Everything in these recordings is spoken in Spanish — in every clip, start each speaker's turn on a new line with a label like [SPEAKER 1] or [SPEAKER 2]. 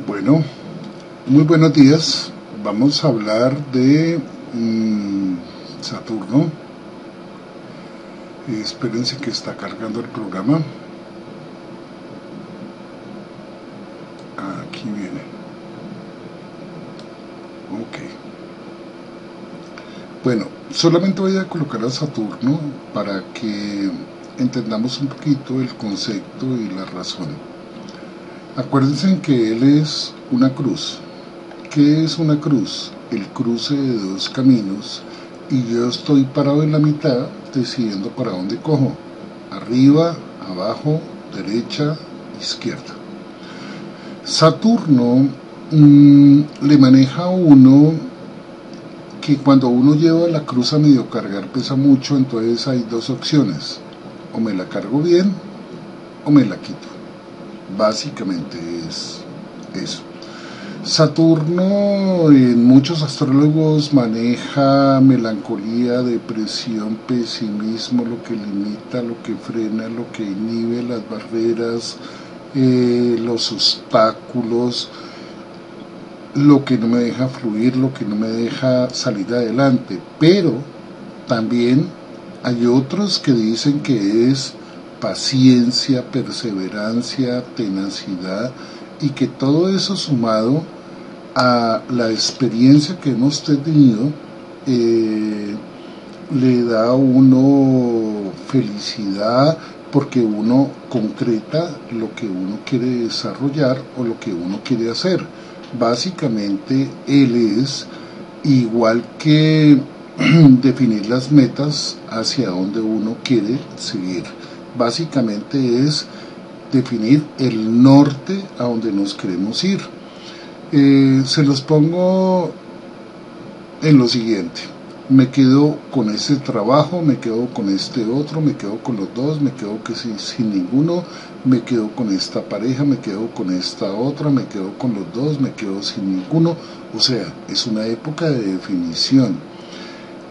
[SPEAKER 1] Bueno, muy buenos días. Vamos a hablar de Saturno. Espérense que está cargando el programa. Aquí viene. Ok. Bueno, solamente voy a colocar a Saturno para que entendamos un poquito el concepto y la razón. Acuérdense que él es una cruz. ¿Qué es una cruz? El cruce de dos caminos, y yo estoy parado en la mitad decidiendo para dónde cojo: arriba, abajo, derecha, izquierda. Saturno le maneja a uno que cuando uno lleva la cruz a medio cargar pesa mucho, entonces hay dos opciones: o me la cargo bien o me la quito. Básicamente es eso. Saturno en muchos astrólogos maneja melancolía, depresión, pesimismo, lo que limita, lo que frena, lo que inhibe, las barreras, los obstáculos, lo que no me deja fluir, lo que no me deja salir adelante. Pero también hay otros que dicen que es paciencia, perseverancia, tenacidad, y que todo eso sumado a la experiencia que hemos tenido le da a uno felicidad, porque uno concreta lo que uno quiere desarrollar o lo que uno quiere hacer. Básicamente él es igual que definir las metas hacia donde uno quiere seguir. Básicamente es definir el norte a donde nos queremos ir. Se los pongo en lo siguiente: me quedo con este trabajo, me quedo con este otro, me quedo con los dos, me quedo sin ninguno, me quedo con esta pareja, me quedo con esta otra, me quedo con los dos, me quedo sin ninguno. O sea, es una época de definición.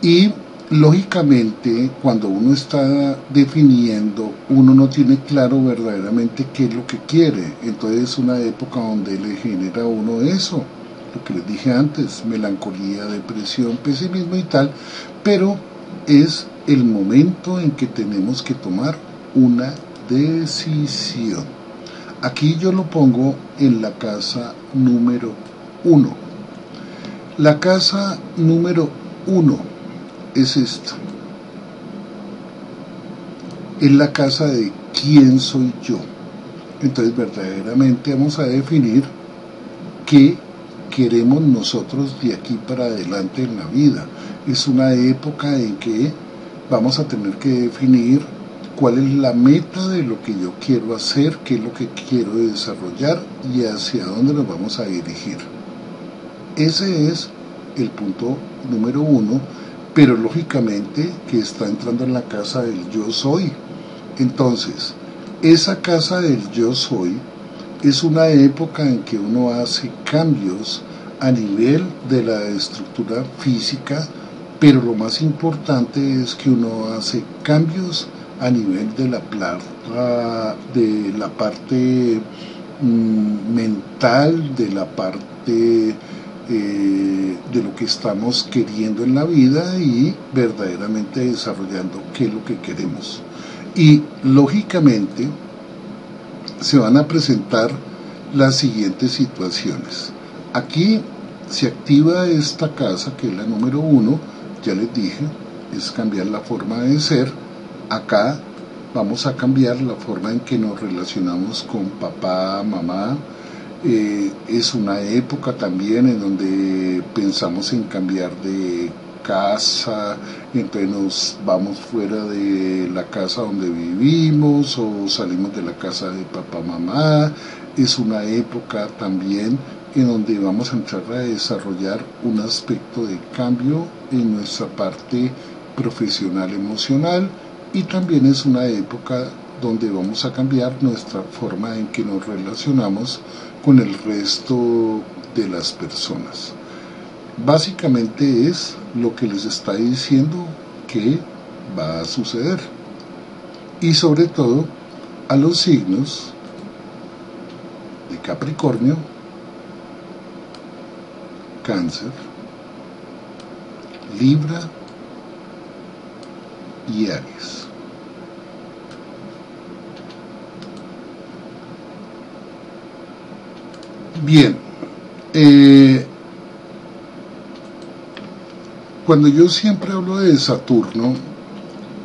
[SPEAKER 1] Y lógicamente, cuando uno está definiendo, uno no tiene claro verdaderamente qué es lo que quiere. Entonces es una época donde le genera a uno eso, lo que les dije antes: melancolía, depresión, pesimismo y tal. Pero es el momento en que tenemos que tomar una decisión. Aquí yo lo pongo en la casa número 1. La casa número 1 es esta. Es la casa de quién soy yo. Entonces verdaderamente vamos a definir qué queremos nosotros de aquí para adelante en la vida. Es una época en que vamos a tener que definir cuál es la meta de lo que yo quiero hacer, qué es lo que quiero desarrollar y hacia dónde nos vamos a dirigir. Ese es el punto número 1. Pero lógicamente que está entrando en la casa del yo soy. Entonces, esa casa del yo soy es una época en que uno hace cambios a nivel de la estructura física, pero lo más importante es que uno hace cambios a nivel de la parte mental, de la parte de lo que estamos queriendo en la vida y verdaderamente desarrollando qué es lo que queremos. Y lógicamente se van a presentar las siguientes situaciones. Aquí se activa esta casa, que es la número 1, ya les dije, es cambiar la forma de ser. Acá vamos a cambiar la forma en que nos relacionamos con papá, mamá. Es una época también en donde pensamos en cambiar de casa, entonces nos vamos fuera de la casa donde vivimos o salimos de la casa de papá, mamá. Es una época también en donde vamos a entrar a desarrollar un aspecto de cambio en nuestra parte profesional, emocional, y también es una época donde vamos a cambiar nuestra forma en que nos relacionamos con el resto de las personas. Básicamente es lo que les está diciendo que va a suceder. Y sobre todo a los signos de Capricornio, Cáncer, Libra y Aries. Bien, cuando yo siempre hablo de Saturno,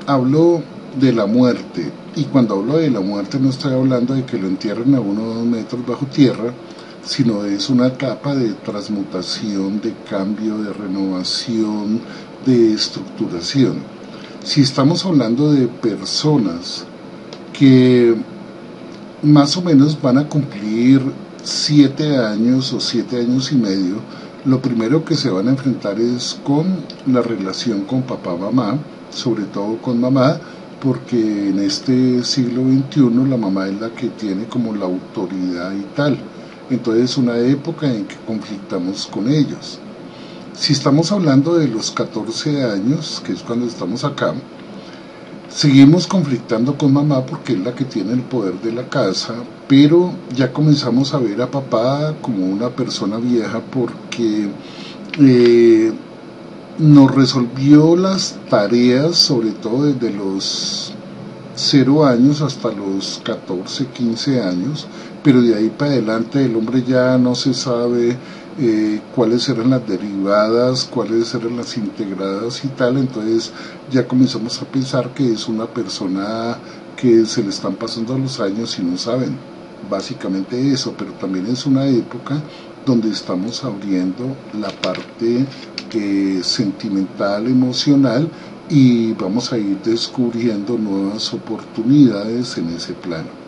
[SPEAKER 1] hablo de la muerte, y cuando hablo de la muerte no estoy hablando de que lo entierren a 1 o 2 metros bajo tierra, sino es una etapa de transmutación, de cambio, de renovación, de estructuración. Si estamos hablando de personas que más o menos van a cumplir 7 años o 7 años y medio, lo primero que se van a enfrentar es con la relación con papá-mamá, sobre todo con mamá, porque en este siglo XXI la mamá es la que tiene como la autoridad y tal. Entonces es una época en que conflictamos con ellos. Si estamos hablando de los 14 años, que es cuando estamos acá, seguimos conflictando con mamá porque es la que tiene el poder de la casa, pero ya comenzamos a ver a papá como una persona vieja porque nos resolvió las tareas, sobre todo desde los 0 años hasta los 14, 15 años, pero de ahí para adelante el hombre ya no se sabe cuáles eran las derivadas, cuáles eran las integradas y tal. Entonces ya comenzamos a pensar que es una persona que se le están pasando los años y no saben básicamente eso, pero también es una época donde estamos abriendo la parte sentimental, emocional, y vamos a ir descubriendo nuevas oportunidades en ese plano.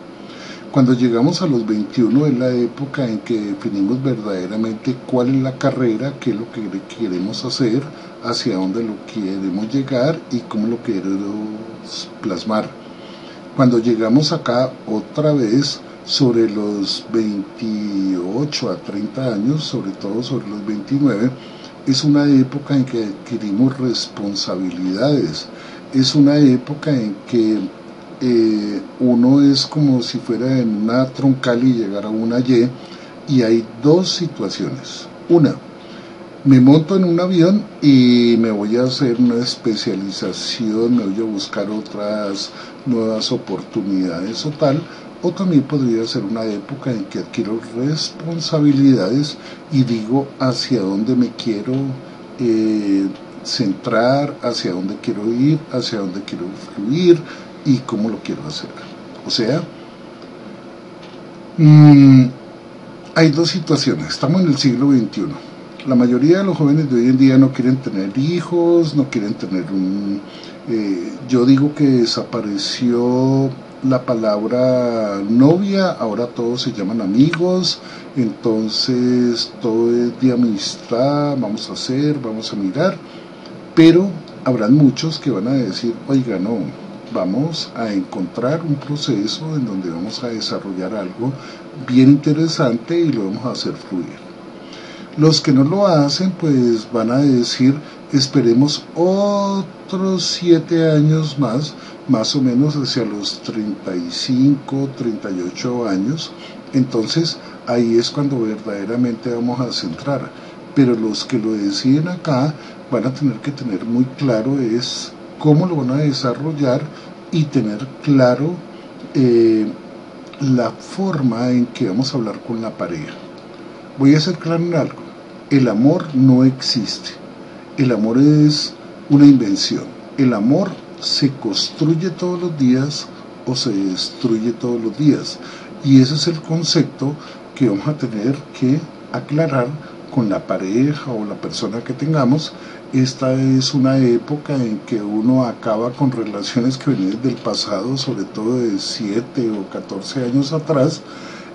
[SPEAKER 1] Cuando llegamos a los 21 es la época en que definimos verdaderamente cuál es la carrera, qué es lo que queremos hacer, hacia dónde lo queremos llegar y cómo lo queremos plasmar. Cuando llegamos acá otra vez sobre los 28 a 30 años, sobre todo sobre los 29, es una época en que adquirimos responsabilidades, es una época en que uno es como si fuera en una troncal y llegara a una y hay dos situaciones. Una, me monto en un avión y me voy a hacer una especialización, me voy a buscar otras nuevas oportunidades o tal, o también podría ser una época en que adquiero responsabilidades y digo hacia dónde me quiero centrar, hacia dónde quiero ir, hacia dónde quiero fluir y cómo lo quiero hacer. O sea, hay dos situaciones. Estamos en el siglo XXI. La mayoría de los jóvenes de hoy en día no quieren tener hijos, no quieren tener yo digo que desapareció la palabra novia, ahora todos se llaman amigos, entonces todo es de amistad, vamos a hacer, vamos a mirar, pero habrán muchos que van a decir, oiga, no, vamos a encontrar un proceso en donde vamos a desarrollar algo bien interesante y lo vamos a hacer fluir. Los que no lo hacen, pues van a decir, esperemos otros 7 años más o menos hacia los 35, 38 años. Entonces, ahí es cuando verdaderamente vamos a centrar. Pero los que lo deciden acá van a tener que tener muy claro es cómo lo van a desarrollar y tener claro la forma en que vamos a hablar con la pareja. Voy a ser claro en algo, el amor no existe, el amor es una invención, el amor se construye todos los días o se destruye todos los días, y ese es el concepto que vamos a tener que aclarar con la pareja o la persona que tengamos. Esta es una época en que uno acaba con relaciones que venían del pasado, sobre todo de 7 o 14 años atrás,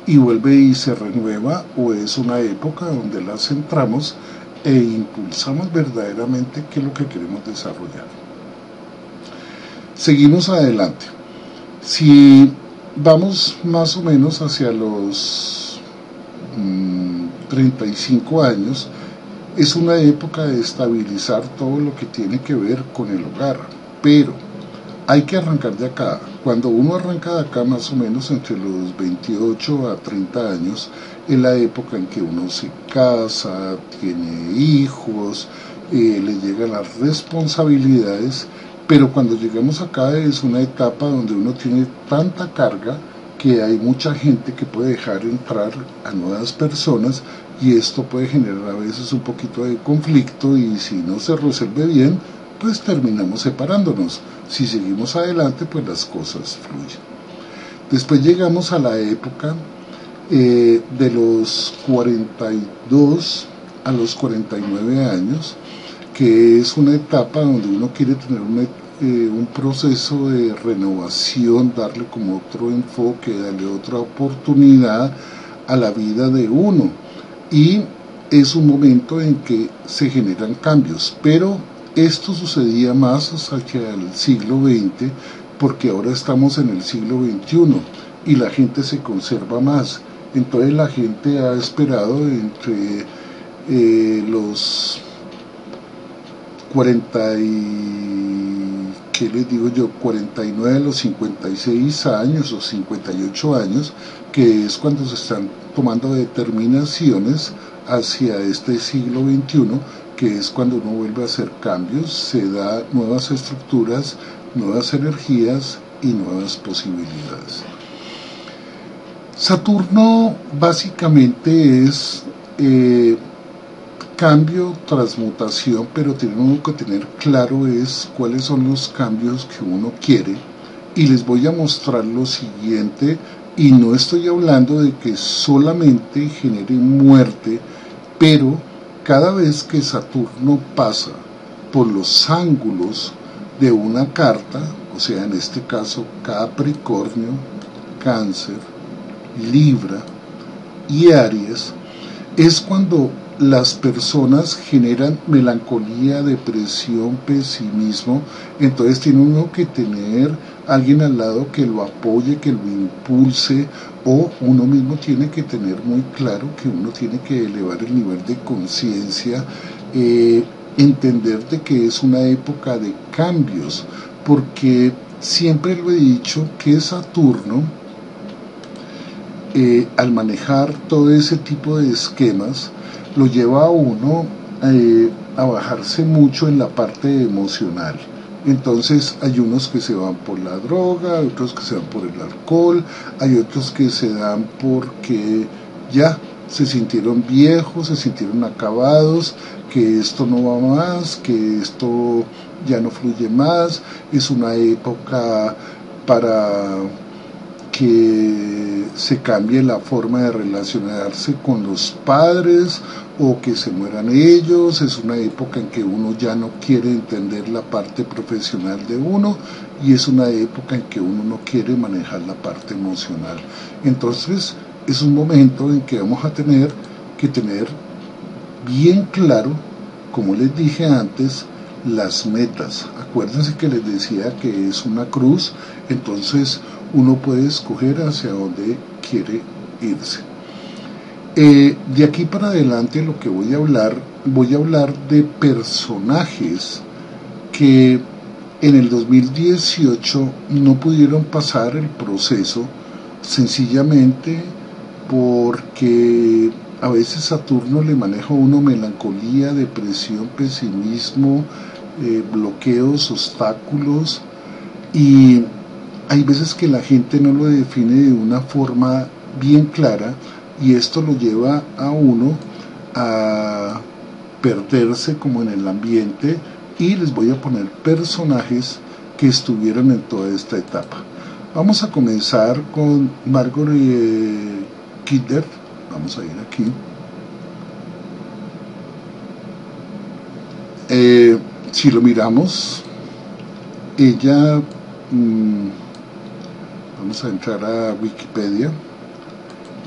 [SPEAKER 1] y vuelve y se renueva, o es una época donde las centramos e impulsamos verdaderamente qué es lo que queremos desarrollar. Seguimos adelante. Si vamos más o menos hacia los 35 años, es una época de estabilizar todo lo que tiene que ver con el hogar, pero hay que arrancar de acá. Cuando uno arranca de acá, más o menos entre los 28 a 30 años, es la época en que uno se casa, tiene hijos, le llegan las responsabilidades, pero cuando llegamos acá es una etapa donde uno tiene tanta carga que hay mucha gente que puede dejar entrar a nuevas personas, y esto puede generar a veces un poquito de conflicto, y si no se resuelve bien, pues terminamos separándonos. Si seguimos adelante, pues las cosas fluyen. Después llegamos a la época de los 42 a los 49 años, que es una etapa donde uno quiere tener un proceso de renovación, darle como otro enfoque, darle otra oportunidad a la vida de uno, y es un momento en que se generan cambios, pero esto sucedía más hacia el siglo XX, porque ahora estamos en el siglo XXI y la gente se conserva más. Entonces la gente ha esperado entre los 49 a los 56 años o 58 años, que es cuando se están tomando determinaciones hacia este siglo XXI, que es cuando uno vuelve a hacer cambios, se da nuevas estructuras, nuevas energías y nuevas posibilidades. Saturno básicamente es cambio, transmutación, pero tiene uno que tener claro es cuáles son los cambios que uno quiere, y les voy a mostrar lo siguiente, y no estoy hablando de que solamente genere muerte, pero cada vez que Saturno pasa por los ángulos de una carta, o sea, en este caso Capricornio, Cáncer, Libra y Aries, es cuando las personas generan melancolía, depresión, pesimismo. Entonces tiene uno que tener alguien al lado que lo apoye, que lo impulse, o uno mismo tiene que tener muy claro que uno tiene que elevar el nivel de conciencia, entender de que es una época de cambios, porque siempre lo he dicho que Saturno, al manejar todo ese tipo de esquemas, lo lleva a uno a bajarse mucho en la parte emocional. Entonces hay unos que se van por la droga, hay otros que se van por el alcohol, hay otros que se dan porque ya se sintieron viejos, se sintieron acabados, que esto no va más, que esto ya no fluye más. Es una época para que se cambie la forma de relacionarse con los padres o que se mueran ellos. Es una época en que uno ya no quiere entender la parte profesional de uno, y es una época en que uno no quiere manejar la parte emocional. Entonces es un momento en que vamos a tener que tener bien claro, como les dije antes, las metas. Acuérdense que les decía que es una cruz, entonces uno puede escoger hacia dónde quiere irse. De aquí para adelante lo que voy a hablar de personajes que en el 2018 no pudieron pasar el proceso, sencillamente porque a veces Saturno le maneja a uno melancolía, depresión, pesimismo, bloqueos, obstáculos, y hay veces que la gente no lo define de una forma bien clara, y esto lo lleva a uno a perderse como en el ambiente. Y les voy a poner personajes que estuvieron en toda esta etapa. Vamos a comenzar con Margaret Kidder. Vamos a ir aquí. Si lo miramos, ella, vamos a entrar a Wikipedia,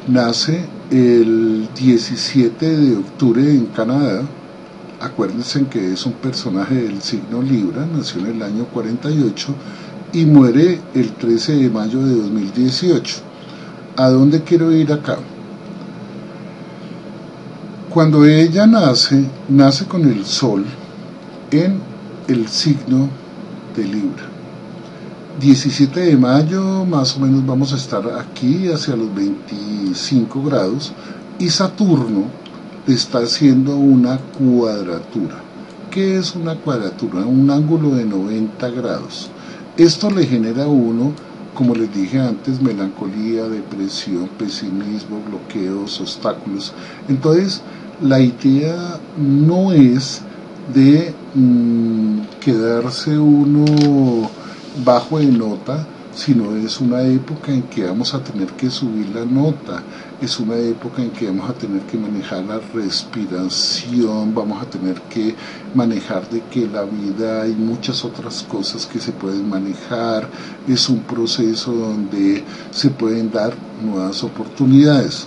[SPEAKER 1] nace el 17 de octubre en Canadá. Acuérdense que es un personaje del signo Libra, nació en el año 48 y muere el 13 de mayo de 2018. ¿A dónde quiero ir acá? Cuando ella nace con el Sol en el signo de Libra. 17 de mayo más o menos vamos a estar aquí hacia los 25 grados y Saturno está haciendo una cuadratura. ¿Qué es una cuadratura? Un ángulo de 90 grados. Esto le genera a uno, como les dije antes, melancolía, depresión, pesimismo, bloqueos, obstáculos. Entonces, la idea no es de quedarse uno bajo de nota, sino es una época en que vamos a tener que subir la nota, es una época en que vamos a tener que manejar la respiración, vamos a tener que manejar de que la vida hay muchas otras cosas que se pueden manejar, es un proceso donde se pueden dar nuevas oportunidades.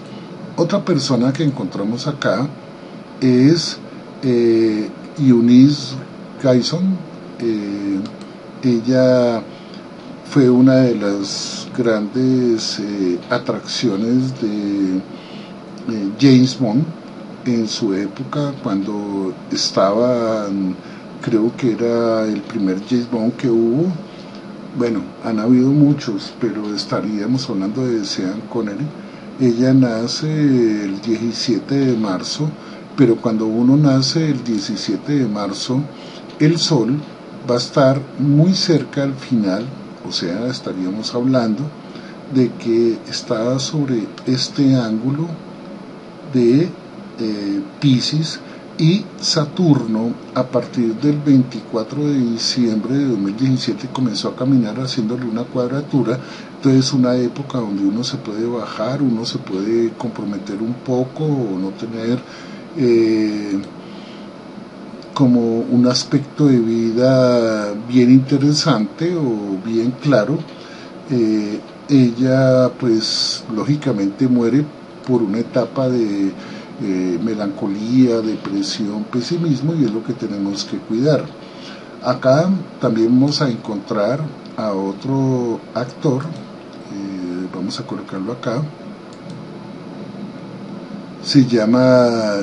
[SPEAKER 1] Otra persona que encontramos acá es Eunice Gayson. Ella fue una de las grandes atracciones de James Bond en su época, cuando estaba, creo que era el primer James Bond que hubo. Bueno, han habido muchos, pero estaríamos hablando de Sean Connery. Ella nace el 17 de marzo, pero cuando uno nace el 17 de marzo, el Sol va a estar muy cerca al final, o sea, estaríamos hablando de que está sobre este ángulo de Piscis, y Saturno a partir del 24 de diciembre de 2017 comenzó a caminar haciéndole una cuadratura. Entonces es una época donde uno se puede bajar, uno se puede comprometer un poco o no tener como un aspecto de vida bien interesante o bien claro. Ella pues lógicamente muere por una etapa de melancolía, depresión, pesimismo, y es lo que tenemos que cuidar. Acá también vamos a encontrar a otro actor, vamos a colocarlo acá, se llama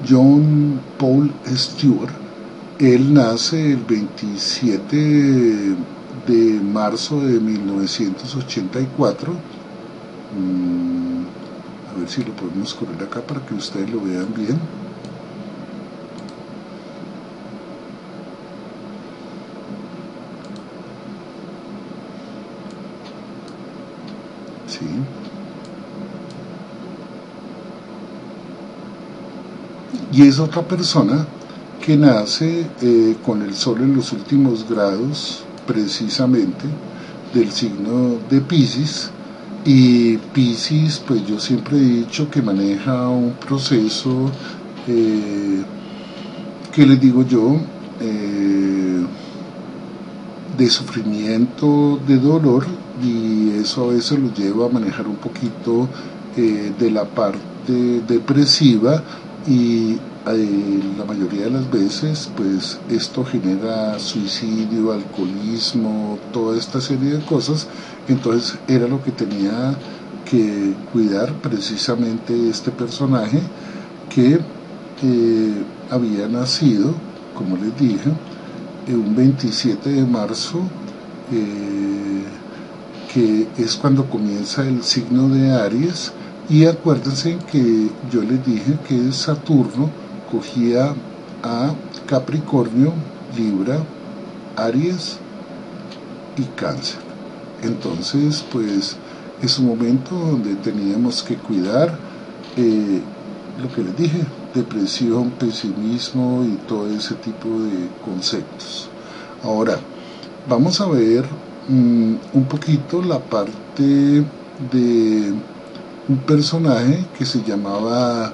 [SPEAKER 1] John Paul Stewart. Él nace el 27 de marzo de 1984. A ver si lo podemos correr acá para que ustedes lo vean bien. Sí. Y es otra persona que nace con el Sol en los últimos grados, precisamente, del signo de Piscis. Y Piscis, pues yo siempre he dicho que maneja un proceso, que les digo yo, de sufrimiento, de dolor, y eso a veces lo lleva a manejar un poquito de la parte depresiva, y la mayoría de las veces pues esto genera suicidio, alcoholismo, toda esta serie de cosas. Entonces era lo que tenía que cuidar precisamente este personaje, que había nacido, como les dije, un 27 de marzo, que es cuando comienza el signo de Aries. Y acuérdense que yo les dije que Saturno cogía a Capricornio, Libra, Aries y Cáncer. Entonces, pues es un momento donde teníamos que cuidar lo que les dije, depresión, pesimismo y todo ese tipo de conceptos. Ahora, vamos a ver un poquito la parte de un personaje que se llamaba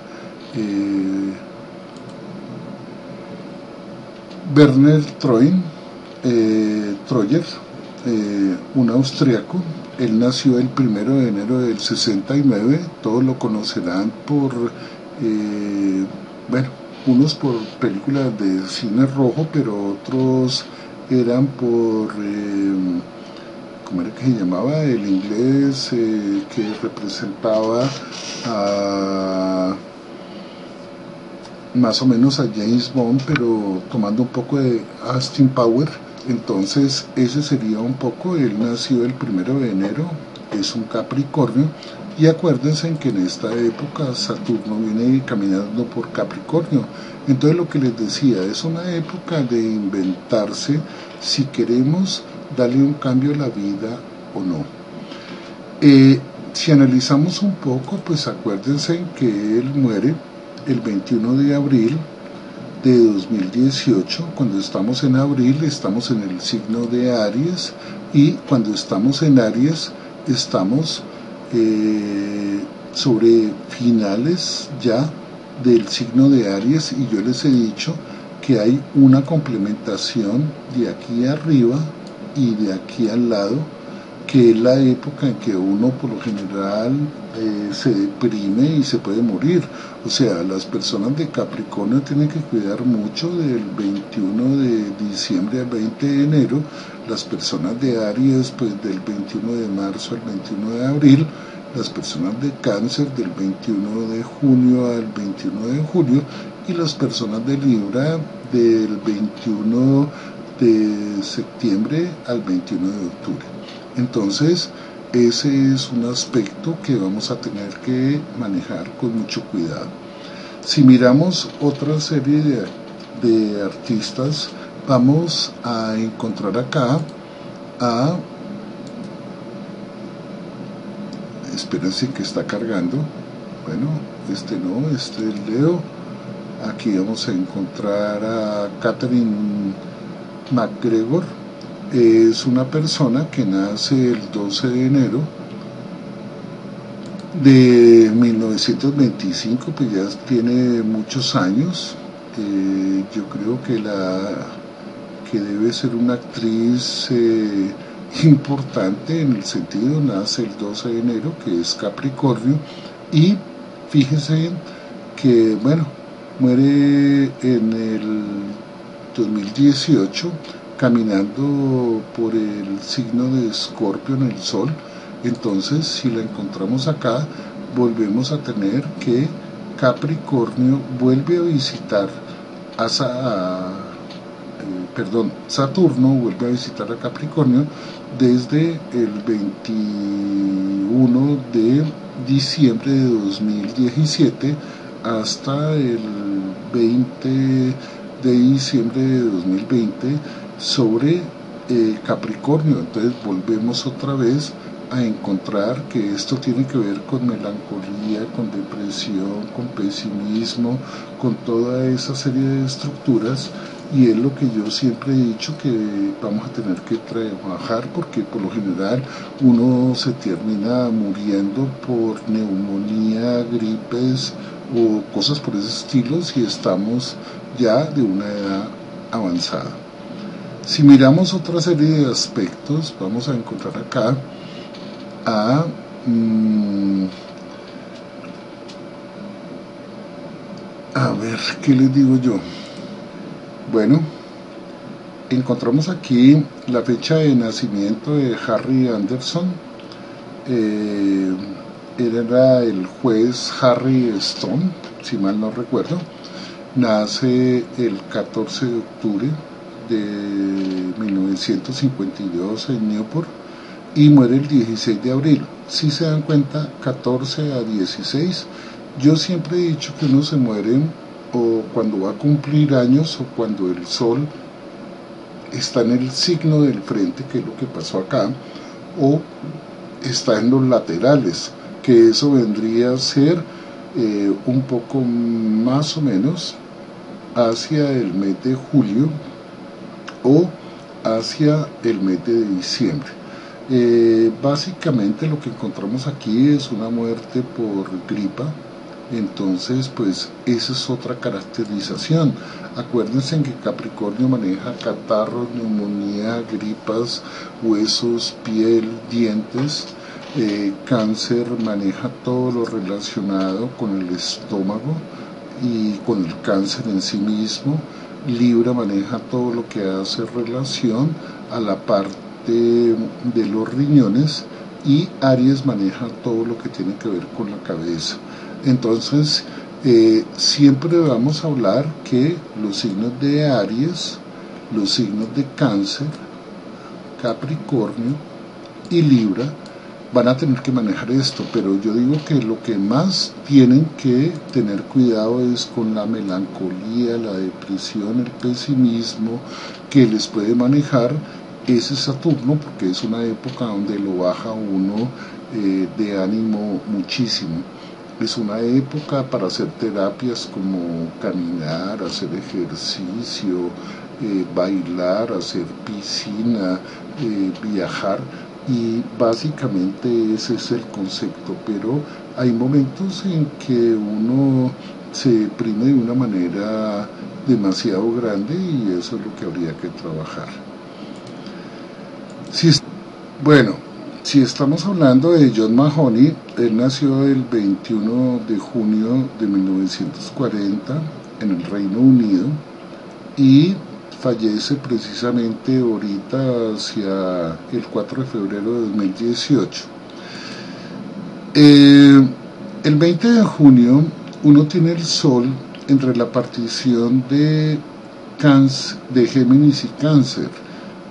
[SPEAKER 1] Werner Troyer, un austriaco. Él nació el 1 de enero del 69, todos lo conocerán por, bueno, unos por películas de cine rojo, pero otros eran por, ¿cómo era que se llamaba? El inglés que representaba a más o menos a James Bond, pero tomando un poco de Austin Power. Entonces ese sería un poco, él nació el 1 de enero, es un Capricornio, y acuérdense en que en esta época Saturno viene caminando por Capricornio. Entonces lo que les decía, es una época de inventarse si queremos darle un cambio a la vida o no. Si analizamos un poco, pues acuérdense que él muere el 21 de abril de 2018. Cuando estamos en abril estamos en el signo de Aries, y cuando estamos en Aries estamos sobre finales ya del signo de Aries, y yo les he dicho que hay una complementación de aquí arriba y de aquí al lado, que es la época en que uno por lo general se deprime y se puede morir. O sea, las personas de Capricornio tienen que cuidar mucho del 21 de diciembre al 20 de enero, las personas de Aries pues del 21 de marzo al 21 de abril, las personas de Cáncer del 21 de junio al 21 de julio, y las personas de Libra del 21 de septiembre al 21 de octubre. Entonces, ese es un aspecto que vamos a tener que manejar con mucho cuidado. Si miramos otra serie de artistas, vamos a encontrar acá a... Espérense que está cargando. Bueno, este no, este es Leo. Aquí vamos a encontrar a Catherine McGregor. Es una persona que nace el 12 de enero de 1925, pues ya tiene muchos años. Yo creo que debe ser una actriz importante en el sentido, nace el 12 de enero, que es Capricornio, y fíjense que, bueno, muere en el 2018 caminando por el signo de Escorpio en el Sol. Entonces, si la encontramos acá, volvemos a tener que Capricornio vuelve a visitar Saturno vuelve a visitar a Capricornio desde el 21 de diciembre de 2017 hasta el 20 de diciembre de 2020 sobre Capricornio. Entonces volvemos otra vez a encontrar que esto tiene que ver con melancolía, con depresión, con pesimismo, con toda esa serie de estructuras, y es lo que yo siempre he dicho, que vamos a tener que trabajar, porque por lo general uno se termina muriendo por neumonía, gripes o cosas por ese estilo si estamos ya de una edad avanzada. Si miramos otra serie de aspectos, vamos a encontrar acá a ver, ¿qué les digo yo? Bueno, encontramos aquí la fecha de nacimiento de Harry Anderson. Era el juez Harry Stone, si mal no recuerdo. Nace el 14 de octubre de 1952 en Newport, y muere el 16 de abril. Si se dan cuenta, 14 a 16. Yo siempre he dicho que uno se muere o cuando va a cumplir años, o cuando el sol está en el signo del frente, que es lo que pasó acá, o está en los laterales, que eso vendría a ser un poco más o menos hacia el mes de julio o hacia el mes de diciembre. Básicamente lo que encontramos aquí es una muerte por gripa. Entonces, pues esa es otra caracterización. Acuérdense que Capricornio maneja catarros, neumonía, gripas, huesos, piel, dientes. Cáncer maneja todo lo relacionado con el estómago y con el cáncer en sí mismo. Libra maneja todo lo que hace relación a la parte de los riñones, y Aries maneja todo lo que tiene que ver con la cabeza. Entonces, siempre vamos a hablar que los signos de Aries, los signos de Cáncer, Capricornio y Libra van a tener que manejar esto, pero yo digo que lo que más tienen que tener cuidado es con la melancolía, la depresión, el pesimismo que les puede manejar ese Saturno, porque es una época donde lo baja uno de ánimo muchísimo. Es una época para hacer terapias como caminar, hacer ejercicio, bailar, hacer piscina, viajar, y básicamente ese es el concepto, pero hay momentos en que uno se deprime de una manera demasiado grande y eso es lo que habría que trabajar. Bueno, si estamos hablando de John Mahoney, él nació el 21 de junio de 1940 en el Reino Unido y fallece precisamente ahorita hacia el 4 de febrero de 2018. El 20 de junio uno tiene el Sol entre la partición de Géminis y Cáncer,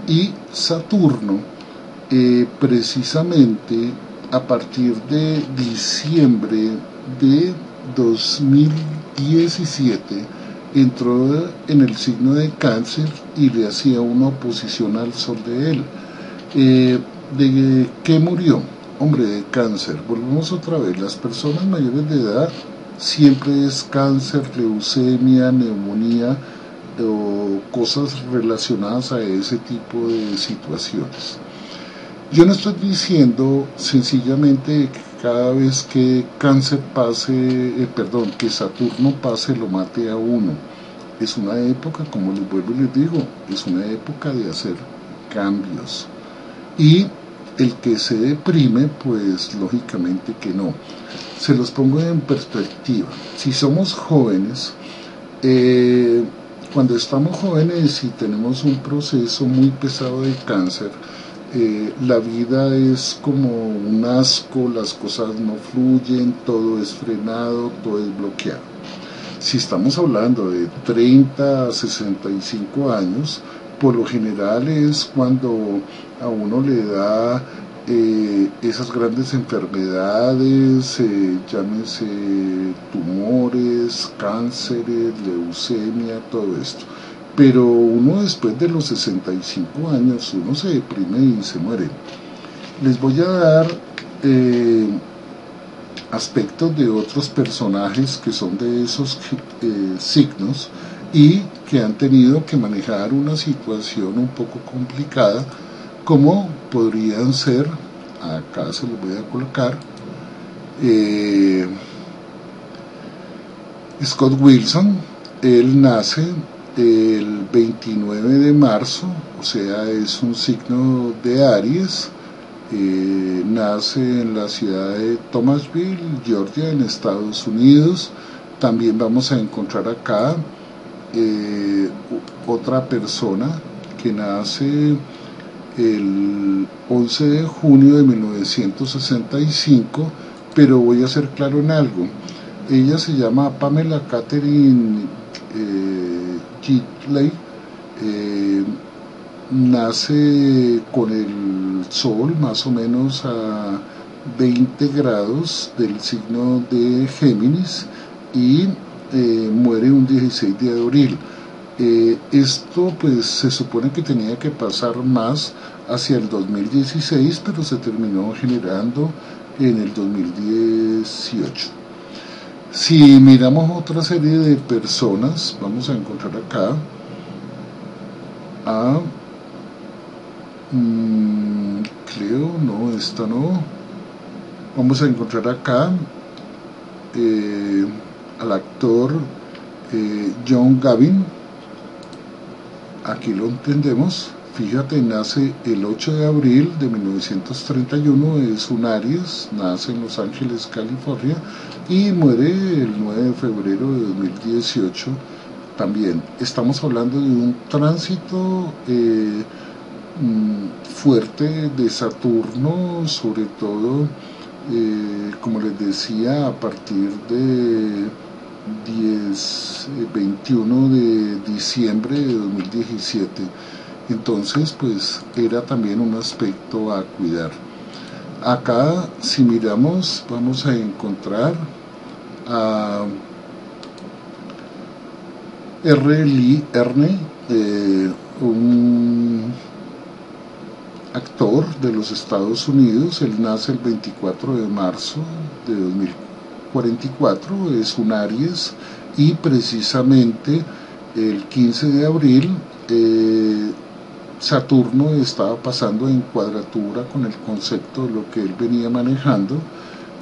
[SPEAKER 1] y Saturno precisamente a partir de diciembre de 2017 entró en el signo de Cáncer y le hacía una oposición al Sol de él. ¿De qué murió? Hombre, de cáncer. Volvemos otra vez, las personas mayores de edad siempre es cáncer, leucemia, neumonía o cosas relacionadas a ese tipo de situaciones. Yo no estoy diciendo sencillamente que cada vez que que Saturno pase lo mate a uno. Es una época, como les vuelvo y les digo, es una época de hacer cambios. Y el que se deprime, pues lógicamente que no. Se los pongo en perspectiva. Si somos jóvenes, cuando estamos jóvenes y tenemos un proceso muy pesado de cáncer, la vida es como un asco, las cosas no fluyen, todo es frenado, todo es bloqueado. Si estamos hablando de 30 a 65 años, por lo general es cuando a uno le da esas grandes enfermedades, llámense tumores, cánceres, leucemia, todo esto. Pero uno después de los 65 años, uno se deprime y se muere. Les voy a dar aspectos de otros personajes que son de esos signos y que han tenido que manejar una situación un poco complicada, como podrían ser, acá se los voy a colocar, Scott Wilson. Él nace el 29 de marzo, o sea, es un signo de Aries. Nace en la ciudad de Thomasville, Georgia, en Estados Unidos. También vamos a encontrar acá otra persona que nace el 11 de junio de 1965, pero voy a ser claro en algo. Ella se llama Pamela Catherine Gidley. Nace con el Sol más o menos a 20 grados del signo de Géminis y muere un 16 de abril. Esto pues se supone que tenía que pasar más hacia el 2016, pero se terminó generando en el 2018. Si miramos otra serie de personas, vamos a encontrar acá a creo, no, esta no. Vamos a encontrar acá al actor John Gavin. Aquí lo entendemos. Fíjate, nace el 8 de abril de 1931, es un Aries, nace en Los Ángeles, California, y muere el 9 de febrero de 2018 también. Estamos hablando de un tránsito fuerte de Saturno, sobre todo, como les decía, a partir de 21 de diciembre de 2017. Entonces, pues era también un aspecto a cuidar. Acá, si miramos, vamos a encontrar a R. Lee Ermey, un actor de los Estados Unidos. Él nace el 24 de marzo de 2044, es un Aries, y precisamente el 15 de abril Saturno estaba pasando en cuadratura con el concepto de lo que él venía manejando,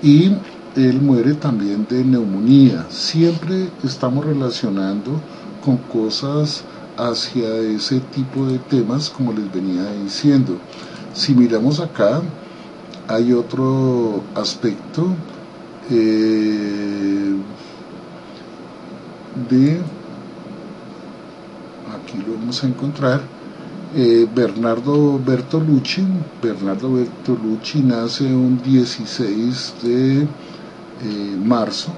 [SPEAKER 1] y él muere también de neumonía. Siempre estamos relacionando con cosas hacia ese tipo de temas, como les venía diciendo. Si miramos acá, hay otro aspecto aquí lo vamos a encontrar, Bernardo Bertolucci. Bernardo Bertolucci nace un 16 de marzo.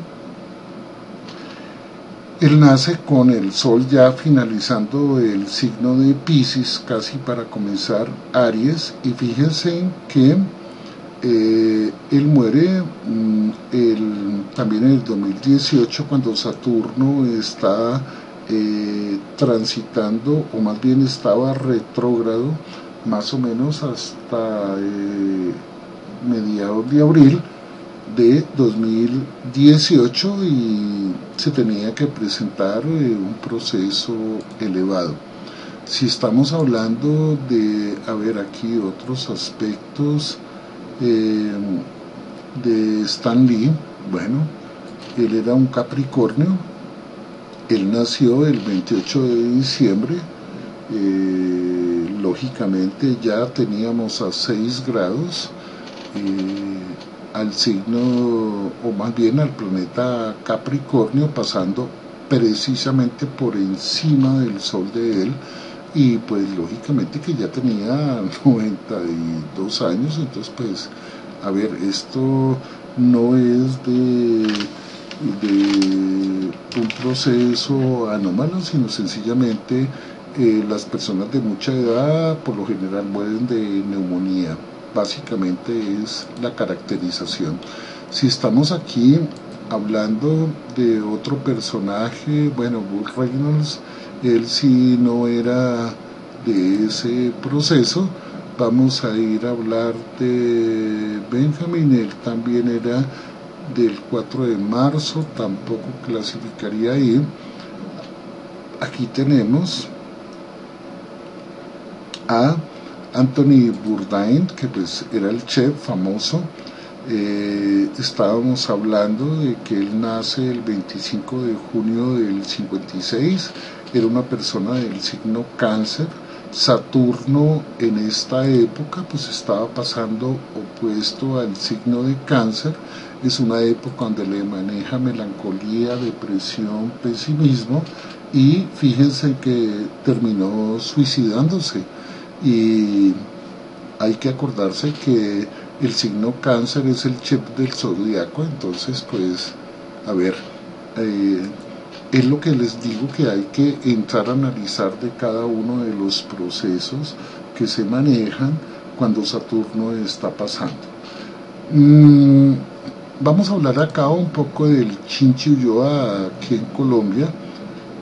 [SPEAKER 1] Él nace con el sol ya finalizando el signo de Piscis, casi para comenzar Aries, y fíjense que él muere también en el 2018, cuando Saturno está transitando, o más bien estaba retrógrado, más o menos hasta mediados de abril de 2018, y se tenía que presentar un proceso elevado. Si estamos hablando de, a ver aquí otros aspectos de Stan Lee, bueno, él era un Capricornio, él nació el 28 de diciembre, lógicamente ya teníamos a 6 grados al signo, o más bien al planeta Capricornio, pasando precisamente por encima del sol de él, y pues lógicamente que ya tenía 92 años. Entonces, pues, a ver, esto no es de un proceso anómalo, sino sencillamente las personas de mucha edad por lo general mueren de neumonía. Básicamente es la caracterización. Si estamos aquí hablando de otro personaje, bueno, Burt Reynolds, él sí no era de ese proceso. Vamos a ir a hablar de Benjamin, él también era del 4 de marzo, tampoco clasificaría ahí. Aquí tenemos a Anthony Bourdain, que pues era el chef famoso. Estábamos hablando de que él nace el 25 de junio del 56, era una persona del signo Cáncer. Saturno en esta época pues estaba pasando opuesto al signo de Cáncer. Es una época donde le maneja melancolía, depresión, pesimismo, y fíjense que terminó suicidándose. Y hay que acordarse que el signo Cáncer es el chef del zodiaco. Entonces, pues, a ver, es lo que les digo, que hay que entrar a analizar de cada uno de los procesos que se manejan cuando Saturno está pasando. Vamos a hablar acá un poco del Chinche Ulloa aquí en Colombia.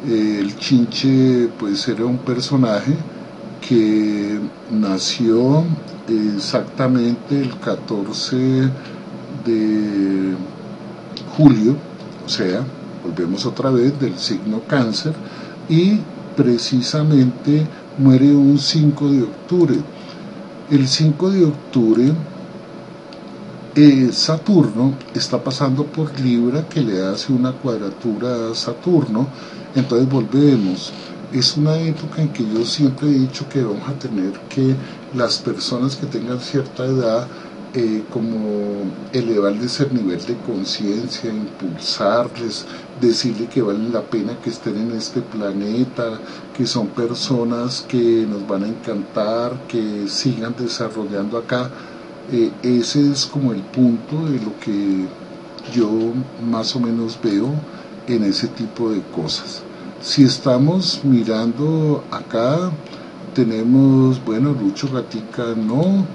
[SPEAKER 1] El Chinche pues era un personaje que nació exactamente el 14 de julio, o sea, volvemos otra vez del signo Cáncer, y precisamente muere un 5 de octubre. El 5 de octubre Saturno está pasando por Libra, que le hace una cuadratura a Saturno. Entonces volvemos, es una época en que yo siempre he dicho que vamos a tener que las personas que tengan cierta edad como elevarles el nivel de conciencia, impulsarles, decirle que vale la pena que estén en este planeta, que son personas que nos van a encantar, que sigan desarrollando acá. Ese es como el punto de lo que yo más o menos veo en ese tipo de cosas. Si estamos mirando acá, tenemos, bueno, Lucho Gatica no,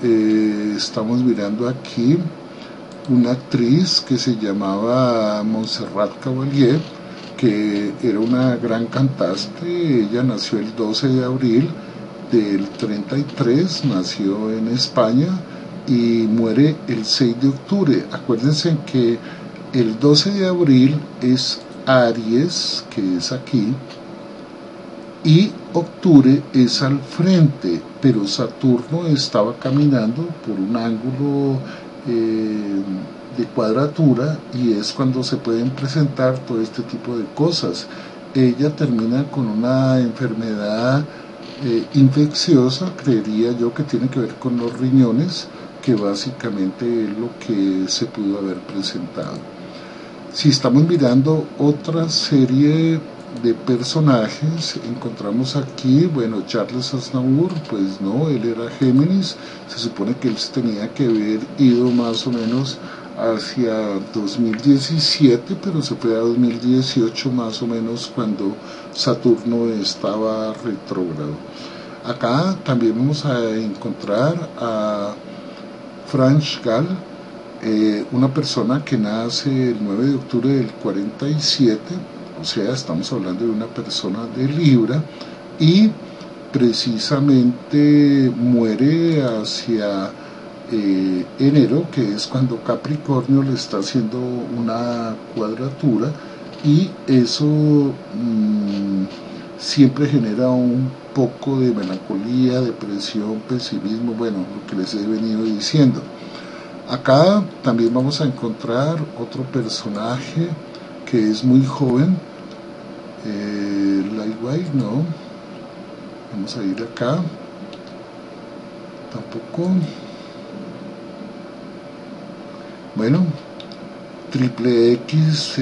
[SPEAKER 1] estamos mirando aquí una actriz que se llamaba Montserrat Caballé, que era una gran cantante. Ella nació el 12 de abril del 33, nació en España y muere el 6 de octubre. Acuérdense que el 12 de abril es Aries, que es aquí, y octubre es al frente, pero Saturno estaba caminando por un ángulo de cuadratura, y es cuando se pueden presentar todo este tipo de cosas. Ella termina con una enfermedad infecciosa, creería yo que tiene que ver con los riñones, que básicamente es lo que se pudo haber presentado. Si estamos mirando otra serie de personajes, encontramos aquí, bueno, Charles Aznavour, pues no, él era Géminis, se supone que él tenía que haber ido más o menos hacia 2017, pero se fue a 2018 más o menos, cuando Saturno estaba retrógrado. Acá también vamos a encontrar a Franz Gall, una persona que nace el 9 de octubre del 47, o sea, estamos hablando de una persona de Libra, y precisamente muere hacia enero, que es cuando Capricornio le está haciendo una cuadratura, y eso siempre genera un poco de melancolía, depresión, pesimismo, bueno, lo que les he venido diciendo. Acá también vamos a encontrar otro personaje que es muy joven, Lightweight, no, vamos a ir acá, tampoco, bueno, Triple X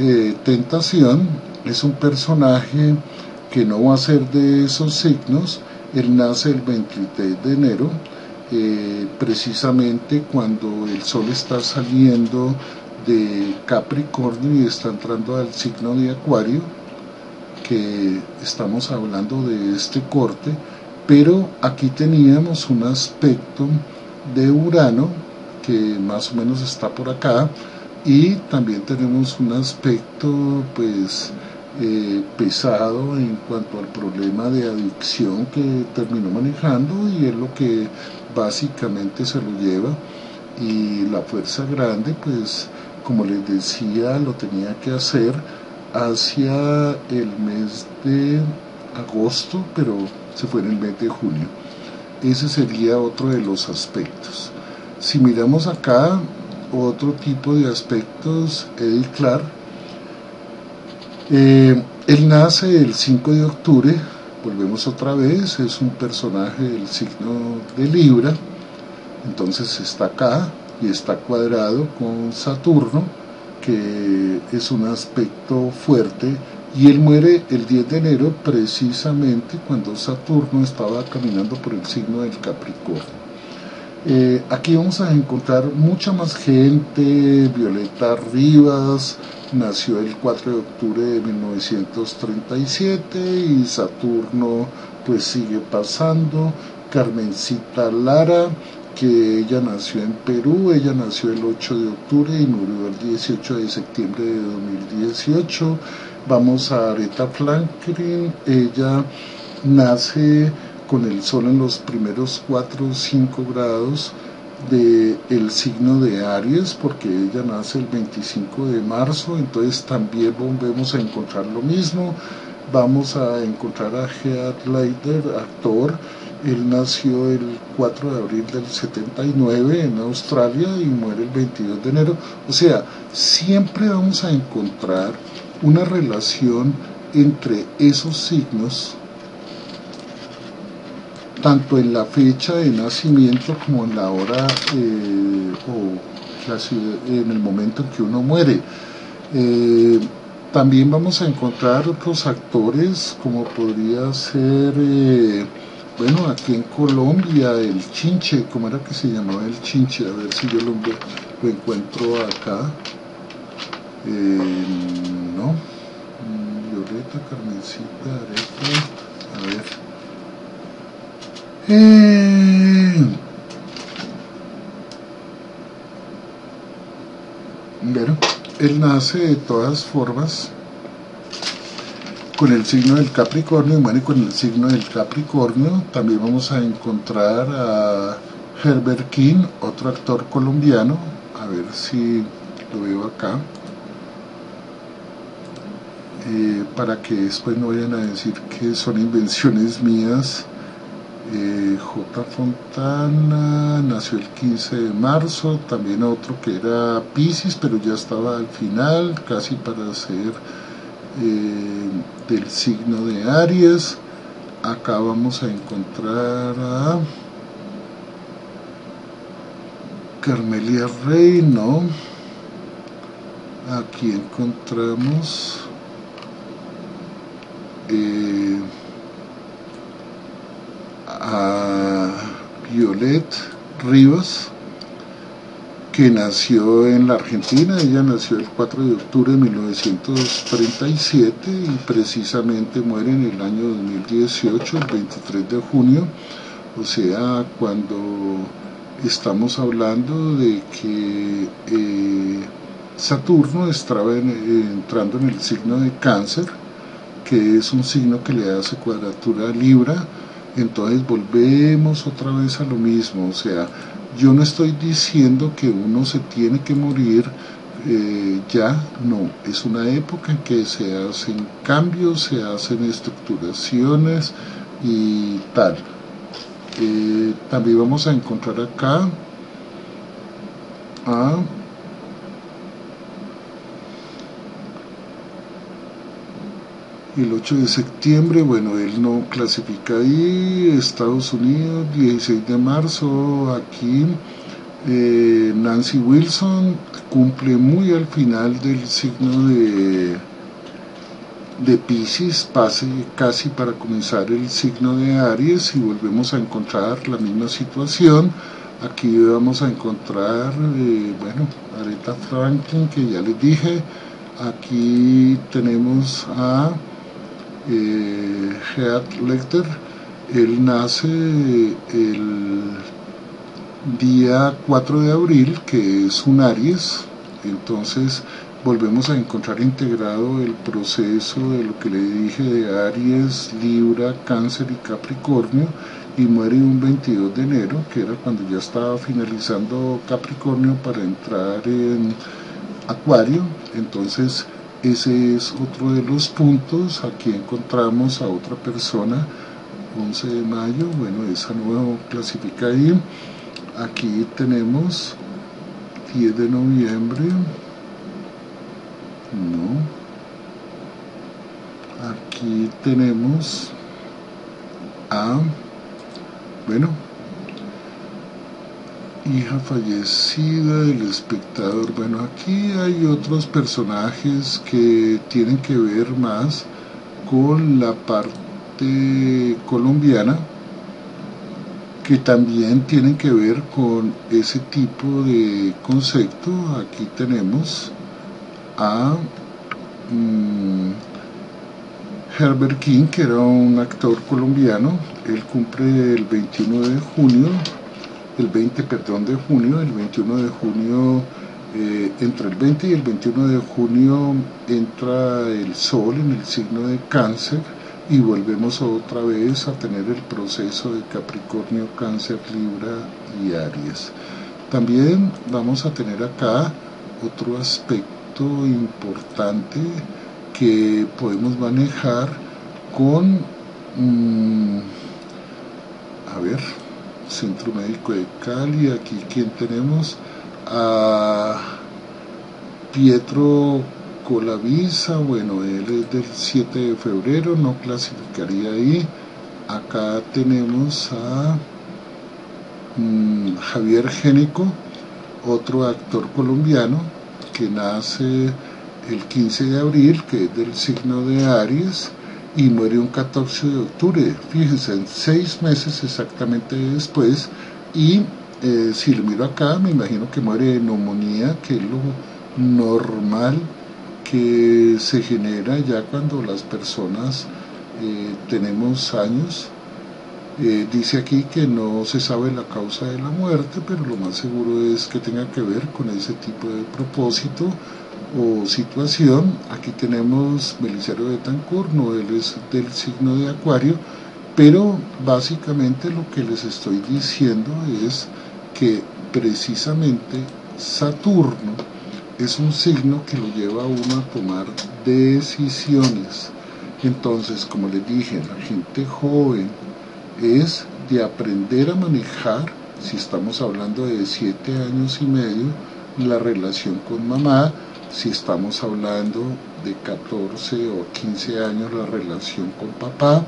[SPEAKER 1] Tentación es un personaje que no va a ser de esos signos. Él nace el 23 de enero, precisamente cuando el sol está saliendo de Capricornio y está entrando al signo de Acuario, que estamos hablando de este corte, pero aquí teníamos un aspecto de Urano que más o menos está por acá, y también tenemos un aspecto pues pesado en cuanto al problema de adicción que terminó manejando, y es lo que básicamente se lo lleva. Y la fuerza grande, pues como les decía, lo tenía que hacer hacia el mes de agosto, pero se fue en el mes de junio. Ese sería otro de los aspectos. Si miramos acá otro tipo de aspectos, Edith Clark, él nace el 5 de octubre, volvemos otra vez, es un personaje del signo de Libra, entonces está acá y está cuadrado con Saturno, que es un aspecto fuerte, y él muere el 10 de enero precisamente cuando Saturno estaba caminando por el signo del Capricornio. Aquí vamos a encontrar mucha más gente. Violeta Rivas nació el 4 de octubre de 1937 y Saturno pues sigue pasando. Carmencita Lara, que ella nació en Perú, ella nació el 8 de octubre y murió el 18 de septiembre de 2018. Vamos a Aretha Franklin, ella nace con el sol en los primeros 4 o 5 grados del signo de Aries, porque ella nace el 25 de marzo, entonces también volvemos a encontrar lo mismo. Vamos a encontrar a Heath Ledger, actor. Él nació el 4 de abril del 79 en Australia y muere el 22 de enero. O sea, siempre vamos a encontrar una relación entre esos signos, tanto en la fecha de nacimiento como en la hora o en el momento en que uno muere. También vamos a encontrar otros actores, como podría ser, bueno, aquí en Colombia, el Chinche. ¿Cómo era que se llamaba el Chinche? A ver si yo lo encuentro acá. No. Carmencita Arepa, a ver. Bueno, él nace de todas formas con el signo del Capricornio. Bueno, y con el signo del Capricornio también vamos a encontrar a Herbert King, otro actor colombiano. A ver si lo veo acá, para que después no vayan a decir que son invenciones mías. J. Fontana nació el 15 de marzo, también otro que era Piscis, pero ya estaba al final, casi para ser del signo de Aries. Acá vamos a encontrar a Carmelia Rey, ¿no? Aquí encontramos a Violet Rivas, que nació en la Argentina. Ella nació el 4 de octubre de 1937 y precisamente muere en el año 2018, el 23 de junio, o sea, cuando estamos hablando de que Saturno estaba entrando en el signo de Cáncer, que es un signo que le hace cuadratura a Libra. Entonces volvemos otra vez a lo mismo, o sea, yo no estoy diciendo que uno se tiene que morir ya, no, es una época en que se hacen cambios, se hacen estructuraciones y tal. También vamos a encontrar acá a el 8 de septiembre, bueno, él no clasifica ahí. Estados Unidos, 16 de marzo, aquí Nancy Wilson cumple muy al final del signo de Piscis, pase casi para comenzar el signo de Aries, y volvemos a encontrar la misma situación. Aquí vamos a encontrar, bueno, Aretha Franklin, que ya les dije. Aquí tenemos a Heath Ledger. Él nace el día 4 de abril, que es un Aries. Entonces volvemos a encontrar integrado el proceso de lo que le dije de Aries, Libra, Cáncer y Capricornio, y muere un 22 de enero, que era cuando ya estaba finalizando Capricornio para entrar en Acuario. Entonces ese es otro de los puntos. Aquí encontramos a otra persona, 11 de mayo, bueno, esa no clasifica ahí. Aquí tenemos 10 de noviembre, no. Aquí tenemos a, bueno, hija fallecida del espectador. Bueno, aquí hay otros personajes que tienen que ver más con la parte colombiana, que también tienen que ver con ese tipo de concepto. Aquí tenemos a Herbert King, que era un actor colombiano. Él cumple el 21 de junio, el 20, perdón, de junio, el 21 de junio, entre el 20 y el 21 de junio entra el Sol en el signo de Cáncer, y volvemos otra vez a tener el proceso de Capricornio, Cáncer, Libra y Aries. También vamos a tener acá otro aspecto importante que podemos manejar con, a ver, Centro Médico de Cali. Aquí quien tenemos a Pietro Colavisa, bueno, él es del 7 de febrero, no clasificaría ahí. Acá tenemos a Javier Génico, otro actor colombiano que nace el 15 de abril, que es del signo de Aries, y muere un 14 de octubre, fíjense, en 6 meses exactamente después. Y si lo miro acá, me imagino que muere de neumonía, que es lo normal que se genera ya cuando las personas tenemos años. Dice aquí que no se sabe la causa de la muerte, pero lo más seguro es que tenga que ver con ese tipo de propósito o situación. Aquí tenemos Belisario Betancourt, no, él es del signo de Acuario, pero básicamente lo que les estoy diciendo es que precisamente Saturno es un signo que lo lleva a uno a tomar decisiones. Entonces, como les dije, la gente joven es de aprender a manejar, si estamos hablando de 7 años y medio, la relación con mamá, si estamos hablando de 14 o 15 años, la relación con papá.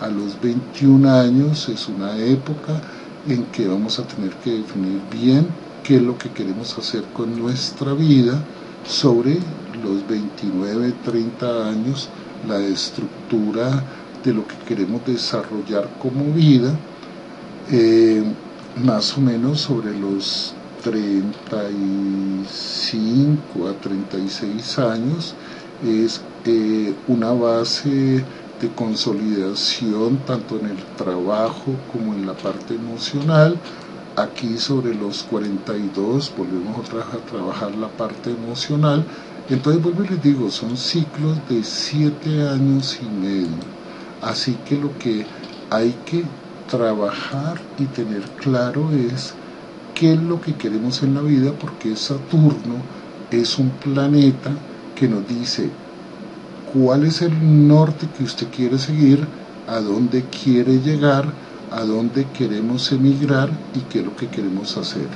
[SPEAKER 1] A los 21 años es una época en que vamos a tener que definir bien qué es lo que queremos hacer con nuestra vida. Sobre los 29, 30 años, la estructura de lo que queremos desarrollar como vida. Más o menos sobre los 35 a 36 años es una base de consolidación tanto en el trabajo como en la parte emocional. Aquí sobre los 42 volvemos otra vez a trabajar la parte emocional. Entonces vuelvo y les digo, son ciclos de 7 años y medio. Así que lo que hay que trabajar y tener claro es qué es lo que queremos en la vida, porque Saturno es un planeta que nos dice cuál es el norte que usted quiere seguir, a dónde quiere llegar, a dónde queremos emigrar y qué es lo que queremos hacer.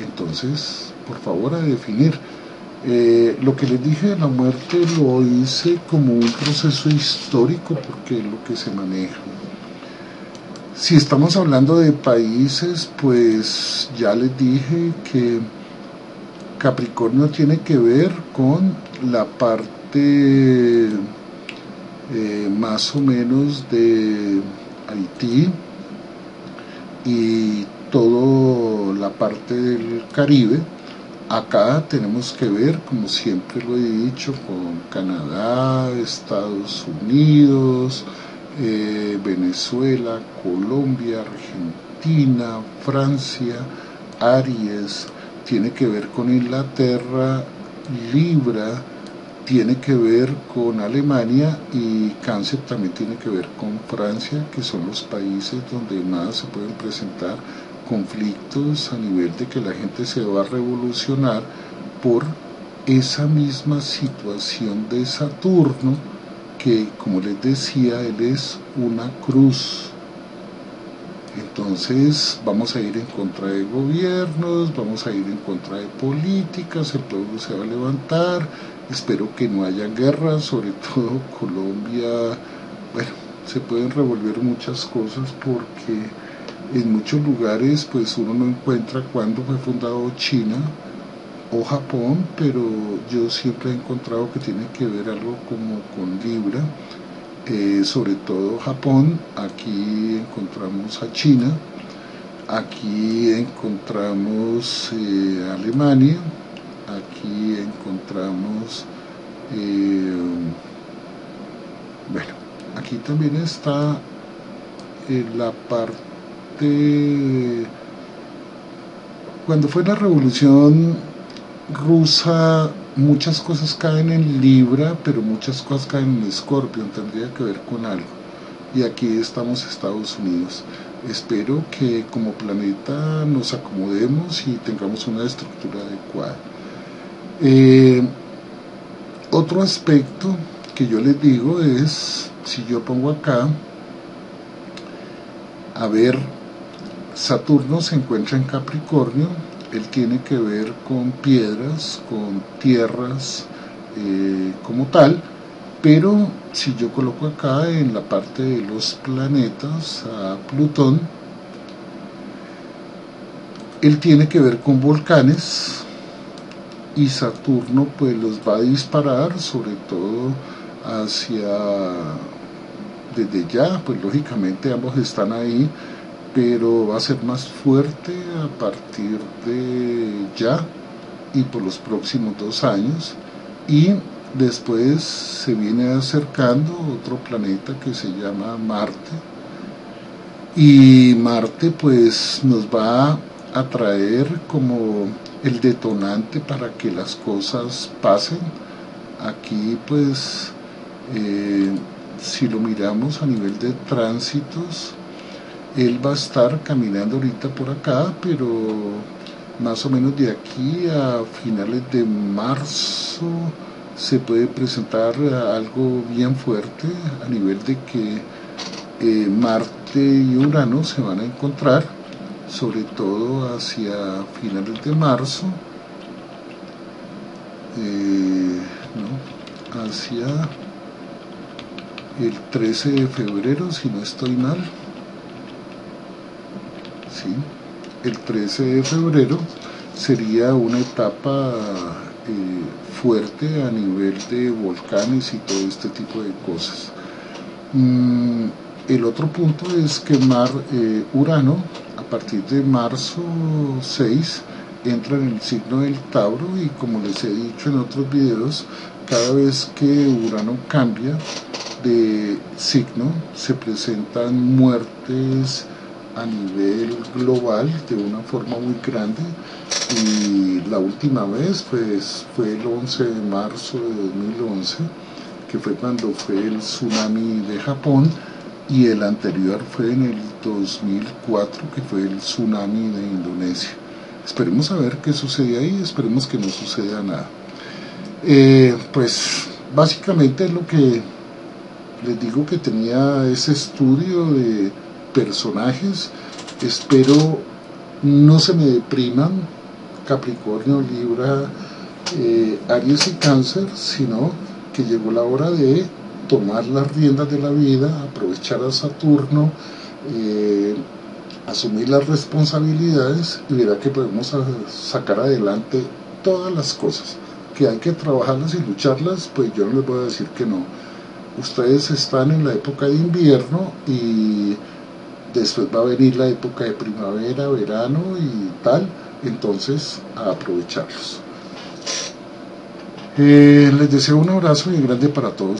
[SPEAKER 1] Entonces, por favor, a definir. Lo que les dije de la muerte lo hice como un proceso histórico porque es lo que se maneja. Si estamos hablando de países, pues ya les dije que Capricornio tiene que ver con la parte más o menos de Haití y toda la parte del Caribe. Acá tenemos que ver, como siempre lo he dicho, con Canadá, Estados Unidos, Venezuela, Colombia, Argentina, Francia, Aries, tiene que ver con Inglaterra, Libra, tiene que ver con Alemania y Cáncer también tiene que ver con Francia, que son los países donde más se pueden presentar conflictos a nivel de que la gente se va a revolucionar por esa misma situación de Saturno, que como les decía, él es una cruz. Entonces vamos a ir en contra de gobiernos, vamos a ir en contra de políticas, el pueblo se va a levantar, espero que no haya guerras, sobre todo Colombia. Bueno, se pueden revolver muchas cosas porque en muchos lugares pues uno no encuentra cuándo fue fundado China o Japón, pero yo siempre he encontrado que tiene que ver algo como con Libra, sobre todo Japón. Aquí encontramos a China, aquí encontramos Alemania, aquí encontramos bueno, aquí también está la parte. Cuando fue la revolución rusa, muchas cosas caen en Libra, pero muchas cosas caen en Escorpio, tendría que ver con algo. Y aquí estamos Estados Unidos. Espero que como planeta nos acomodemos y tengamos una estructura adecuada. Otro aspecto que yo les digo es, si yo pongo acá, a ver, Saturno se encuentra en Capricornio, él tiene que ver con piedras, con tierras como tal, pero si yo coloco acá en la parte de los planetas a Plutón, él tiene que ver con volcanes y Saturno pues los va a disparar, sobre todo desde ya, pues lógicamente ambos están ahí, pero va a ser más fuerte a partir de ya y por los próximos 2 años. Y Después se viene acercando otro planeta que se llama Marte, y Marte pues nos va a traer como el detonante para que las cosas pasen. Aquí pues si lo miramos a nivel de tránsitos, él va a estar caminando ahorita por acá, pero más o menos de aquí a finales de marzo se puede presentar algo bien fuerte a nivel de que Marte y Urano se van a encontrar, sobre todo hacia finales de marzo, ¿no? Hacia el 13 de febrero, si no estoy mal. ¿Sí? El 13 de febrero sería una etapa fuerte a nivel de volcanes y todo este tipo de cosas. El otro punto es que Urano, a partir de marzo 6, entra en el signo del Tauro, y como les he dicho en otros videos, cada vez que Urano cambia de signo se presentan muertes a nivel global de una forma muy grande, y la última vez pues fue el 11 de marzo de 2011, que fue cuando fue el tsunami de Japón, y el anterior fue en el 2004, que fue el tsunami de Indonesia. Esperemos a ver qué sucede ahí, esperemos que no suceda nada. Pues básicamente es lo que les digo, que tenía ese estudio de personajes. Espero no se me depriman Capricornio, Libra, Aries y Cáncer, sino que llegó la hora de tomar las riendas de la vida, aprovechar a Saturno, asumir las responsabilidades, y verá que podemos sacar adelante todas las cosas. Que hay que trabajarlas y lucharlas, pues yo no les voy a decir que no. Ustedes están en la época de invierno y después va a venir la época de primavera, verano y tal, entonces a aprovecharlos. Les deseo un abrazo muy grande para todos.